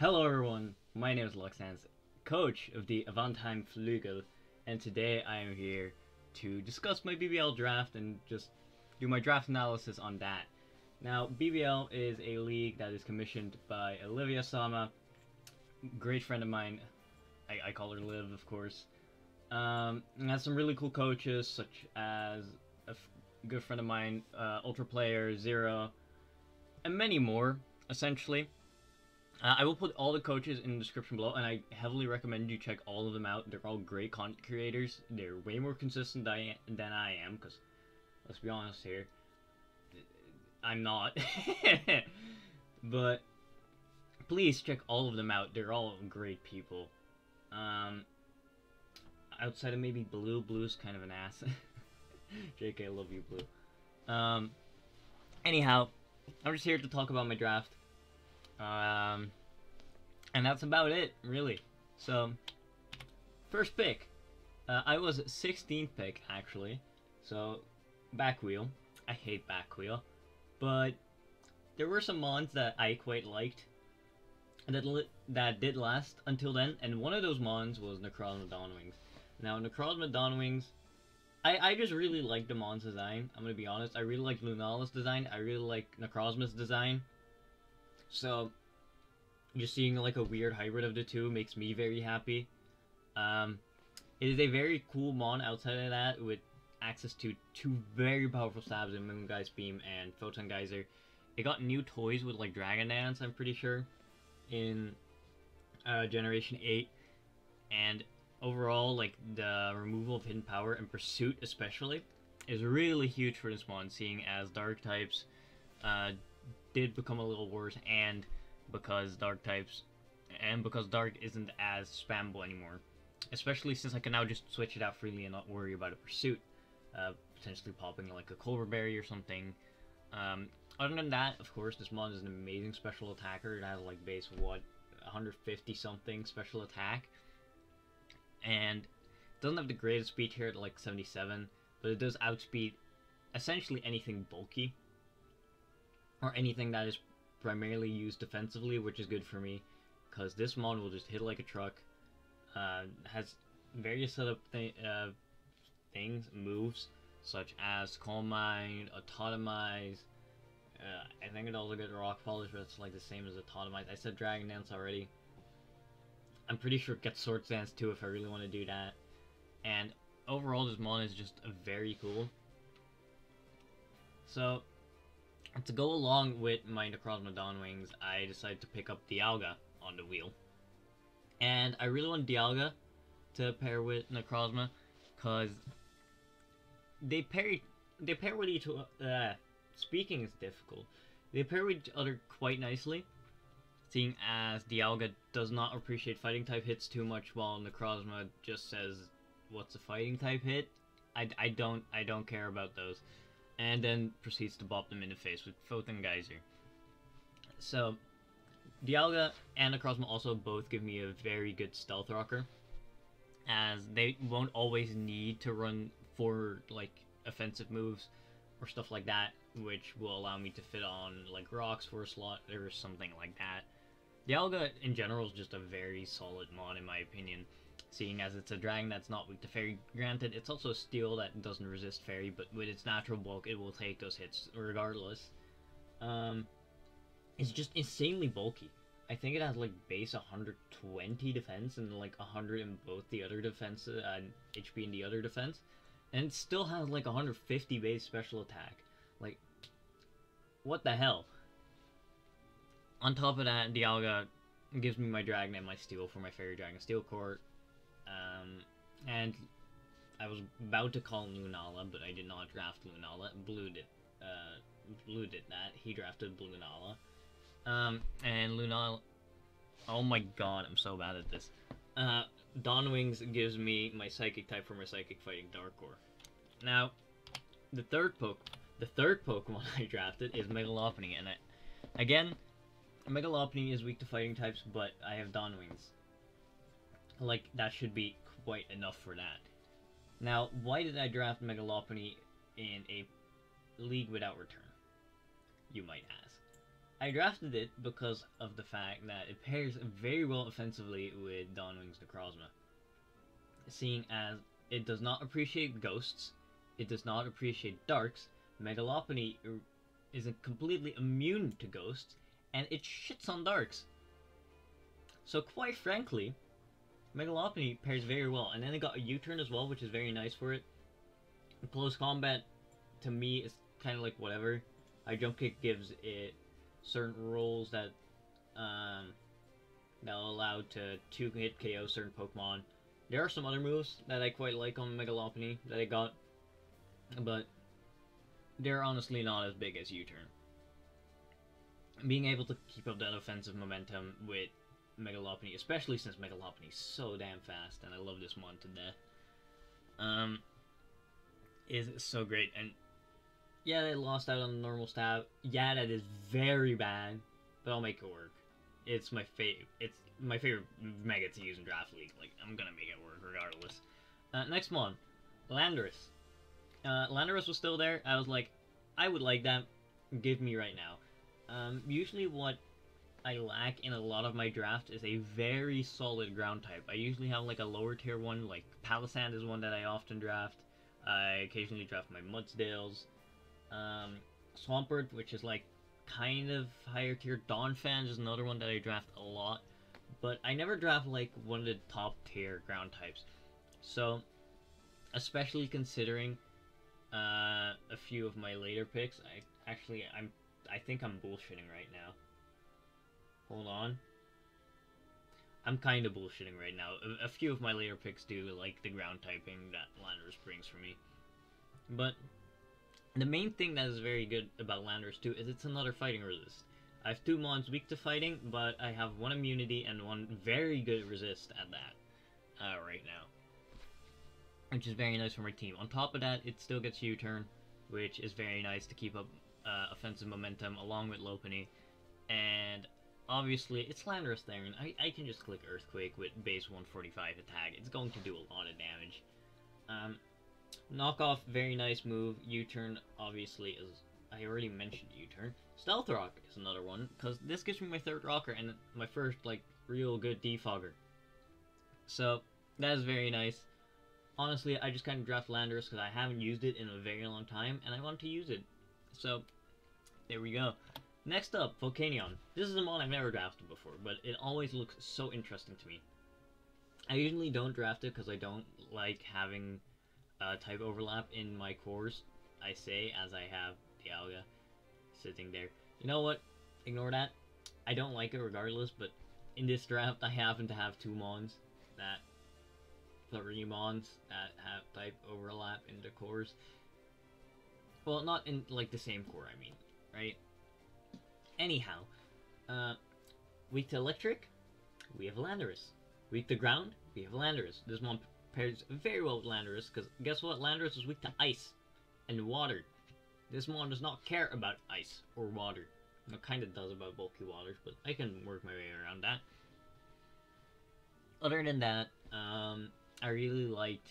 Hello everyone, my name is Luxans, coach of the Avant Flugel, and today I am here to discuss my BBL draft and just do my draft analysis on that. Now, BBL is a league that is commissioned by Olivia Sama, great friend of mine. I call her Liv, of course. And has some really cool coaches, such as a good friend of mine, Ultra Player, Zero, and many more, essentially. I will put all the coaches in the description below, and I heavily recommend you check all of them out. They're all great content creators. They're way more consistent than I am, because, let's be honest here, I'm not. But please check all of them out. They're all great people. Outside of maybe Blue. Blue's kind of an ass. JK, I love you, Blue. Anyhow, I'm just here to talk about my draft. And that's about it, really. So, first pick. I was 16th pick, actually. So, back wheel. I hate back wheel. But there were some mons that I quite liked that did last until then, and one of those mons was Necrozma Dawnwings. Now, Necrozma Dawnwings, I just really like the mon's design. I'm gonna be honest. I really like Lunala's design. I really like Necrozma's design. So, just seeing like a weird hybrid of the two makes me very happy. It is a very cool mon outside of that, with access to two very powerful stabs in Moongeist Beam and Photon Geyser. It got new toys with like Dragon Dance, I'm pretty sure, in Generation 8. And overall, like, the removal of hidden power and pursuit especially is really huge for this mon, seeing as dark types did become a little worse, and because dark isn't as spammable anymore, especially since I can now just switch it out freely and not worry about a pursuit potentially popping like a Culver Berry or something. Other than that, of course, this mon is an amazing special attacker. It has like base 150 something special attack, and it doesn't have the greatest speed here at like 77, but it does outspeed essentially anything bulky or anything that is primarily used defensively, which is good for me, because this mon will just hit like a truck. Has various setup moves, such as Calm Mind, Autotomize. I think it also gets Rock Polish, but it's like the same as Autotomize. I said Dragon Dance already. I'm pretty sure it gets Swords Dance too if I really want to do that. And overall, this mon is just very cool. So, to go along with my Necrozma Dawnwings, I decided to pick up Dialga on the wheel. And I really want Dialga to pair with Necrozma, because they pair with each other. Speaking is difficult. They pair with each other quite nicely, seeing as Dialga does not appreciate fighting type hits too much, while Necrozma just says, "What's a fighting type hit?" I don't care about those. And then proceeds to bop them in the face with Photon Geyser. So, Dialga and Necrozma also both give me a very good stealth rocker, as they won't always need to run for like offensive moves or stuff like that, which will allow me to fit on like rocks for a slot or something like that. Dialga in general is just a very solid mon in my opinion, seeing as it's a dragon that's not weak to fairy. Granted, it's also a steel that doesn't resist fairy, but with its natural bulk, it will take those hits regardless. It's just insanely bulky. I think it has like base 120 defense and like 100 in both the other defense and HP in the other defense, and it still has like 150 base special attack. Like, what the hell? On top of that, Dialga gives me my dragon and my steel for my fairy dragon steel court. And I was about to call Lunala, but I did not draft Lunala. Blue did that. He drafted Lunala. And Lunala... Oh my god, I'm so bad at this. Dawnwings gives me my psychic type for my psychic fighting Darkcore. Now, the third Pokemon I drafted is Megalopany, and again, Megalopany is weak to fighting types, but I have Dawnwings. Like, that should be quite enough for that. Now, why did I draft Megalopany in a league without return? You might ask. I drafted it because of the fact that it pairs very well offensively with Dawnwing's Necrozma. Seeing as it does not appreciate ghosts, it does not appreciate darks, Megalopany is completely immune to ghosts, and it shits on darks. So quite frankly, Megalopany pairs very well, and then it got a U-turn as well, which is very nice for it. Close combat, to me, is kind of like whatever. High jump kick gives it certain rolls that that'll allow to 2-hit KO certain Pokemon. There are some other moves that I quite like on Megalopany that I got, but they're honestly not as big as U-turn. Being able to keep up that offensive momentum with Megalopany, especially since Megalopany is so damn fast, and I love this mon to death, is so great. And yeah, they lost out on the normal stab. Yeah, that is very bad, but I'll make it work. It's my favorite Mega to use in Draft League. Like, I'm gonna make it work regardless. Next mon, Landorus. Landorus was still there. I was like, I would like that. Give me right now. Usually what I lack in a lot of my draft is a very solid ground type. I usually have like a lower tier one, like Palisand is one that I often draft. I occasionally draft my Mudsdales. Swampert, which is like kind of higher tier. Donphan is another one that I draft a lot. But I never draft like one of the top tier ground types. So, especially considering a few of my later picks, I think I'm bullshitting right now. Hold on. I'm kind of bullshitting right now. A few of my later picks do like the ground typing that Landorus brings for me. But the main thing that is very good about Landorus too is it's another fighting resist. I have 2 mons weak to fighting, but I have 1 immunity and 1 very good resist at that right now. Which is very nice for my team. On top of that, it still gets U-turn, which is very nice to keep up offensive momentum along with Lopunny. And obviously, it's Landorus there, and I can just click Earthquake with base 145 attack. It's going to do a lot of damage. Knockoff, very nice move. U-turn, obviously, is... I already mentioned U-turn. Stealth Rock is another one, because this gives me my 3rd rocker and my first, like, real good defogger. So, that is very nice. Honestly, I just kind of draft Landorus because I haven't used it in a very long time, and I want to use it. So, there we go. Next up, Volcanion. This is a mon I've never drafted before, but it always looks so interesting to me. I usually don't draft it because I don't like having type overlap in my cores, I say, as I have Dialga sitting there. You know what? Ignore that. I don't like it regardless, but in this draft, I happen to have 2 mons that... 3 mons that have type overlap in the cores. Well, not in, like, the same core, I mean, right? Anyhow, weak to electric, we have Landorus. Weak to ground, we have Landorus. This mon pairs very well with Landorus, because guess what? Landorus is weak to ice and water. This mon does not care about ice or water. It kind of does about bulky waters, but I can work my way around that. Other than that, I really liked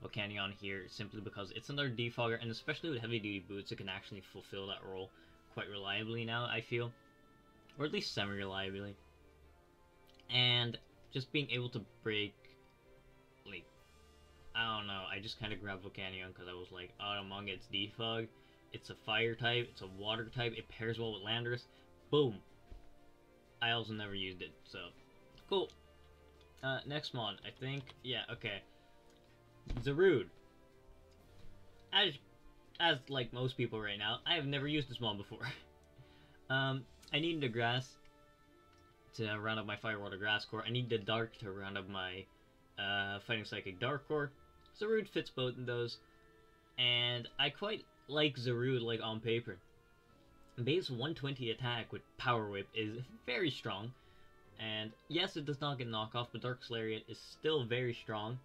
Volcanion here simply because it's another defogger, and especially with heavy duty boots, it can actually fulfill that role quite reliably now, I feel. Or at least semi-reliably. And just being able to break, like, I don't know, I just kind of grabbed Volcanion because I was like, oh, among its defog, it's a fire type, it's a water type, it pairs well with Landorus, boom. I also never used it, so, cool. Next mon, I think, yeah, okay. Zarude. As like most people right now, I have never used this mon before. I needed the grass to round up my Fire Water Grass core. I need the dark to round up my Fighting Psychic Dark core. Zarude fits both of those, and I quite like Zarude like on paper. Base 120 attack with Power Whip is very strong. And yes, it does not get knockoff, but Dark Lariat is still very strong.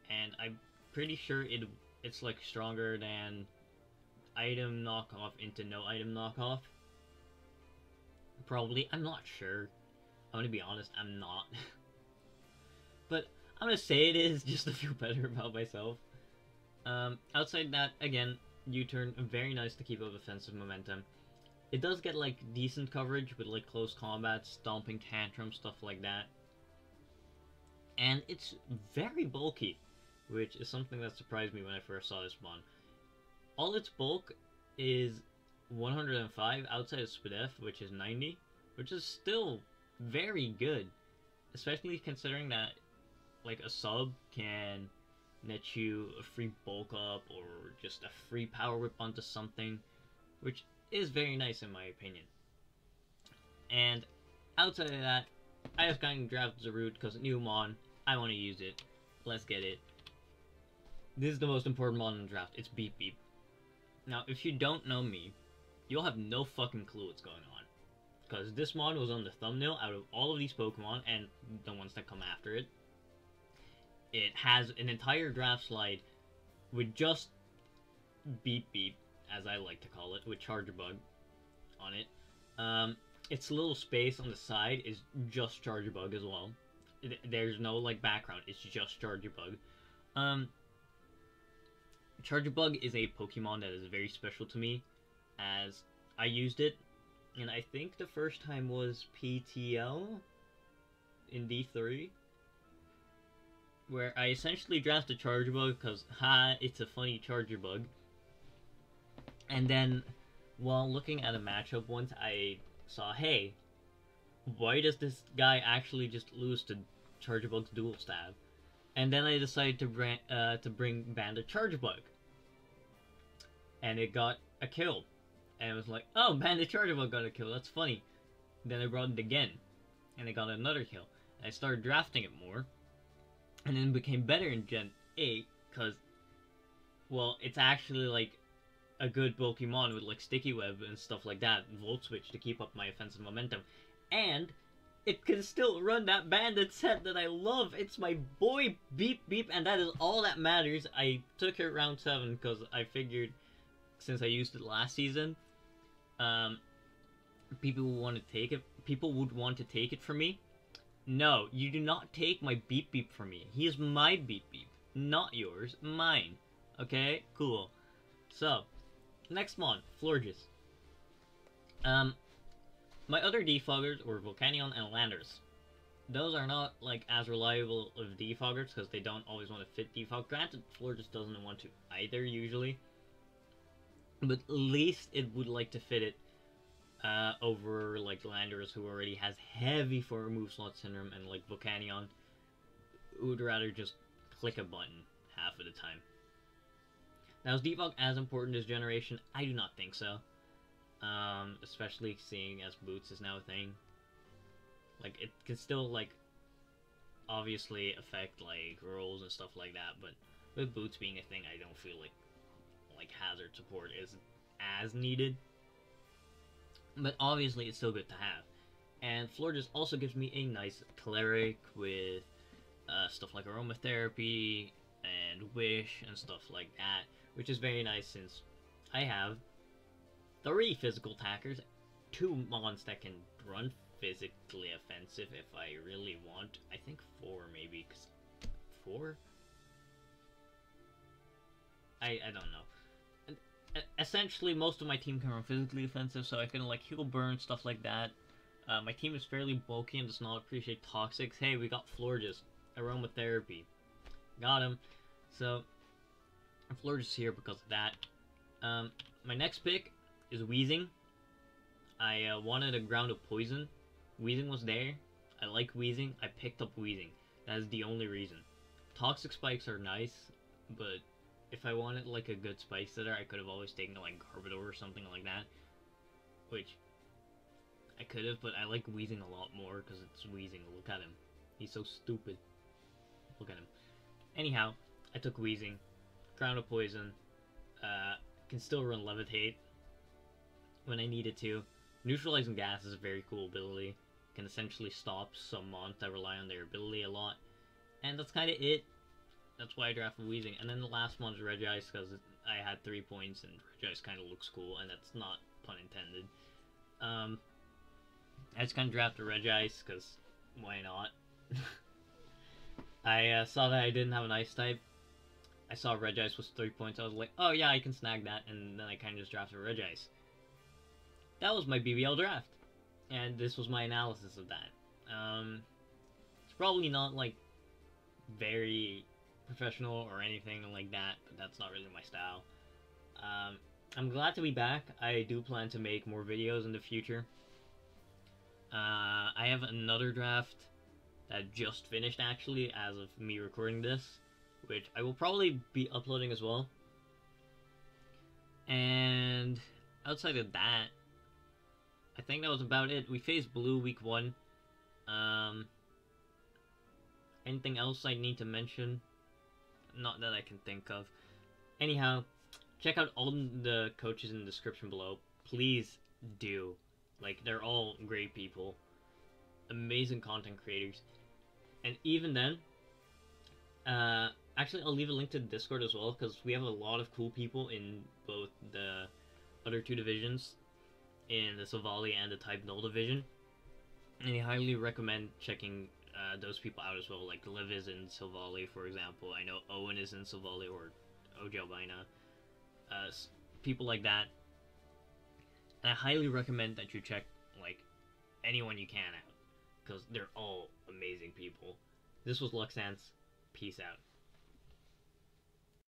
And I'm pretty sure it's like stronger than item knockoff into no item knockoff. Probably. I'm not sure. I'm gonna be honest, I'm not. But I'm gonna say it is just to feel better about myself. Outside that, again, U-turn, very nice to keep up offensive momentum. It does get like decent coverage with like close combat, stomping tantrum, stuff like that. And it's very bulky, which is something that surprised me when I first saw this mon. All its bulk is 105 outside of SPDF, which is 90, which is still very good, especially considering that like a sub can net you a free bulk up or just a free power whip onto something, which is very nice in my opinion. And outside of that, I just kind of drafted Zarud because new mon, I want to use it. Let's get it. This is the most important mon in the draft. It's Beep Beep. Now, if you don't know me, you'll have no fucking clue what's going on. Because this mon was on the thumbnail out of all of these Pokemon, and the ones that come after it. It has an entire draft slide with just Beep Beep, as I like to call it, with Charger Bug on it. Its little space on the side is just Charger Bug as well. There's no, like, background. It's just Charger Bug. Charger Bug is a Pokemon that is very special to me, as I used it, and I think the first time was PTL in D3, where I essentially drafted Charger Bug because, it's a funny Charger Bug. And then, while looking at a matchup once, I saw, hey, why does this guy actually just lose to Charger Bug's Dual Stab? And then I decided to bring Bandit Charger Bug. And it got a kill. And it was like, oh, Bandit Charger Bug got a kill, that's funny. Then I brought it again, and it got another kill. And I started drafting it more, and then it became better in Gen 8, because, well, it's actually, like, a good Pokemon with, like, Sticky Web and stuff like that, Volt Switch to keep up my offensive momentum. And it can still run that Bandit set that I love. It's my boy Beep Beep, and that is all that matters. I took it round 7 because I figured, since I used it last season, people would want to take it. People would want to take it from me. No, you do not take my Beep Beep from me. He is my Beep Beep, not yours, mine. Okay, cool. So, next mon, Florges. My other defoggers were Volcanion and Landers. Those are not, like, as reliable of defoggers because they don't always want to fit defog. Granted, Florges doesn't want to either, usually. But at least it would like to fit it over, like, Landers, who already has heavy for move slot syndrome, and, like, Volcanion, who would rather just click a button half of the time. Now, is defog as important this generation? I do not think so. Especially seeing as Boots is now a thing. Like, it can still, like, obviously affect, like, rolls and stuff like that, but with Boots being a thing, I don't feel like hazard support is as needed. But obviously, it's still good to have. And Florges also gives me a nice cleric with stuff like aromatherapy and wish and stuff like that, which is very nice since I have 3 physical attackers, 2 mons that can run physically offensive if I really want. I think 4 maybe, cause 4? I don't know. Essentially, most of my team can run physically offensive, so I can, like, heal burn, stuff like that. My team is fairly bulky and does not appreciate toxics. Hey, we got Florges. Aromatherapy. Got him. So, Florges here because of that. My next pick is Weezing. I wanted a ground of poison. Weezing was there. I like Weezing. I picked up Weezing. That is the only reason. Toxic spikes are nice, but if I wanted, like, a good spike setter, I could have always taken, like, Garbodor or something like that. Which, I could have, but I like Weezing a lot more, because it's Weezing. Look at him. He's so stupid. Look at him. Anyhow, I took Weezing. Ground of Poison. Can still run Levitate when I needed to. Neutralizing Gas is a very cool ability. Can essentially stop some mons that rely on their ability a lot. And that's kind of it. That's why I drafted Weezing. And then the last one's Regice, because I had 3 points, and Regice kind of looks cool, and that's not pun intended. I just kind of drafted Regice, because why not? I saw that I didn't have an Ice type. I saw Regice was 3 points. I was like, oh yeah, I can snag that, and then I kind of just drafted Regice. that was my BBL draft, and this was my analysis of that. It's probably not like very professional or anything like that, but that's not really my style. I'm glad to be back. I do plan to make more videos in the future. I have another draft that just finished actually as of me recording this, which I will probably be uploading as well. And outside of that, I think that was about it. We faced Blue week 1. Anything else I need to mention? Not that I can think of. Anyhow, check out all the coaches in the description below. Please do. Like, they're all great people. Amazing content creators. And even then, actually, I'll leave a link to the Discord as well, because we have a lot of cool people in both the other 2 divisions, in the Silvally and the Type Null division. And I highly recommend checking those people out as well. Like, Liv is in Silvally, for example. I know Owen is in Silvally, or OJ Albina. People like that. And I highly recommend that you check, like, anyone you can out, because they're all amazing people. This was Luxance. Peace out.